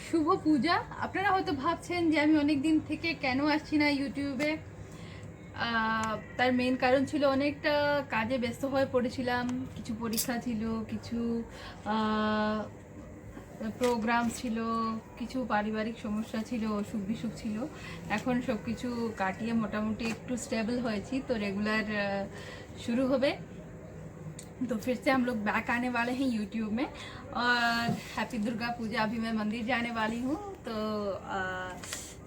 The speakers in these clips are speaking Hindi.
শুভ পূজা। আপনারা হয়তো ভাবছেন যে আমি অনেক দিন থেকে কেন আসছি না ইউটিউবে। তার মেইন কারণ ছিল অনেকটা কাজে ব্যস্ত হয়ে পড়েছিলাম। কিছু পরীক্ষা ছিল, কিছু প্রোগ্রাম ছিল, কিছু পারিবারিক সমস্যা ছিল, অসুখ বিসুখ ছিল। এখন সব কিছু কাটিয়ে মোটামুটি একটু স্টেবল হয়েছি, তো রেগুলার शुरू হবে। तो फिर से हम लोग बैक आने वाले हैं यूट्यूब में। और हैप्पी दुर्गा पूजा। अभी मैं मंदिर जाने वाली हूँ, तो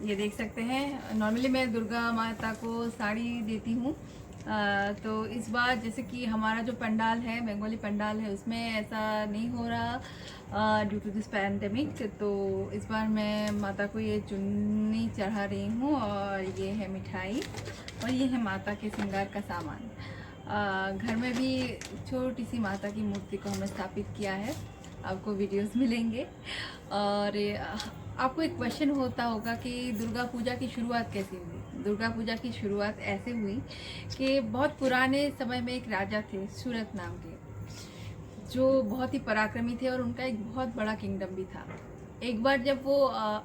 ये देख सकते हैं। नॉर्मली मैं दुर्गा माता को साड़ी देती हूँ, तो इस बार जैसे कि हमारा जो पंडाल है, बंगाली पंडाल है, उसमें ऐसा नहीं हो रहा ड्यू टू दिस पैंडेमिक। तो इस बार मैं माता को ये चुन्नी चढ़ा रही हूँ, और ये है मिठाई, और ये है माता के श्रृंगार का सामान। घर में भी छोटी सी माता की मूर्ति को हमने स्थापित किया है, आपको वीडियोस मिलेंगे। और आपको एक क्वेश्चन होता होगा कि दुर्गा पूजा की शुरुआत कैसे हुई। दुर्गा पूजा की शुरुआत ऐसे हुई कि बहुत पुराने समय में एक राजा थे सूरत नाम के, जो बहुत ही पराक्रमी थे, और उनका एक बहुत बड़ा किंगडम भी था। एक बार जब वो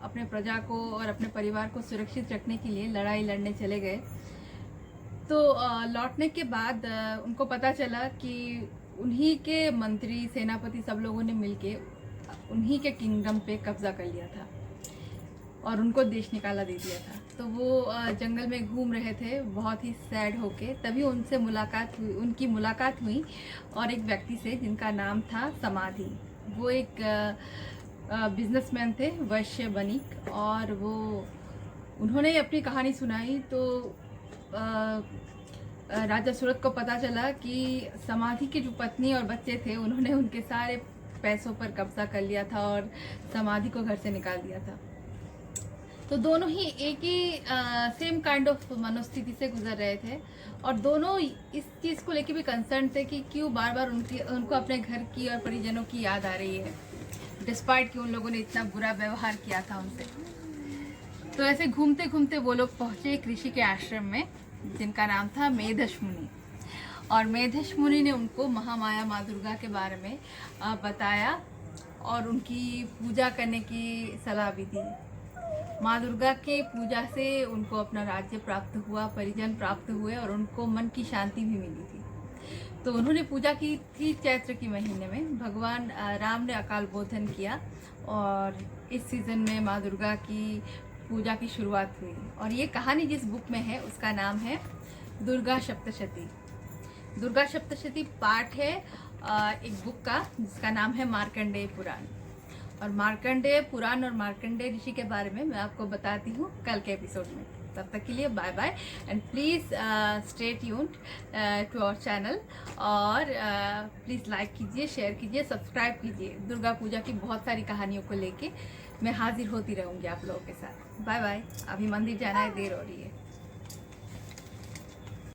अपने प्रजा को और अपने परिवार को सुरक्षित रखने के लिए लड़ाई लड़ने चले गए, तो लौटने के बाद उनको पता चला कि उन्हीं के मंत्री, सेनापति, सब लोगों ने मिलके उन्हीं के किंगडम पे कब्जा कर लिया था और उनको देश निकाला दे दिया था। तो वो जंगल में घूम रहे थे बहुत ही सैड होके, तभी उनसे उनकी मुलाकात हुई और एक व्यक्ति से जिनका नाम था समाधि। वो एक बिजनेसमैन थे, वैश्य बनिक, और वो उन्होंने अपनी कहानी सुनाई। तो राजा सूरत को पता चला कि समाधि की जो पत्नी और बच्चे थे, उन्होंने उनके सारे पैसों पर कब्जा कर लिया था और समाधि को घर से निकाल दिया था। तो दोनों ही एक ही सेम काइंड ऑफ मनोस्थिति से गुजर रहे थे, और दोनों इस चीज़ को लेके भी कंसर्न थे कि क्यों बार बार उनको अपने घर की और परिजनों की याद आ रही है, डिस्पाइट कि उन लोगों ने इतना बुरा व्यवहार किया था उनसे। तो ऐसे घूमते घूमते वो लोग पहुँचे एक ऋषि के आश्रम में, जिनका नाम था मेधश मुनि। और मेधश मुनि ने उनको महामाया माँ दुर्गा के बारे में बताया और उनकी पूजा करने की सलाह भी दी। माँ दुर्गा के पूजा से उनको अपना राज्य प्राप्त हुआ, परिजन प्राप्त हुए, और उनको मन की शांति भी मिली थी। तो उन्होंने पूजा की थी चैत्र के महीने में। भगवान राम ने अकाल बोधन किया, और इस सीज़न में माँ दुर्गा की पूजा की शुरुआत हुई। और ये कहानी जिस बुक में है उसका नाम है दुर्गा सप्तशती। दुर्गा सप्तशती पार्ट है एक बुक का जिसका नाम है मार्कंडेय पुराण। और मार्कंडेय पुराण और मार्कंडेय ऋषि के बारे में मैं आपको बताती हूँ कल के एपिसोड में। तब तक के लिए bye bye, and please stay tuned to our channel. और प्लीज़ लाइक कीजिए, शेयर कीजिए, सब्सक्राइब कीजिए। दुर्गा पूजा की बहुत सारी कहानियों को लेके मैं हाजिर होती रहूँगी आप लोगों के साथ। Bye bye. अभी मंदिर जाना है, देर हो रही है।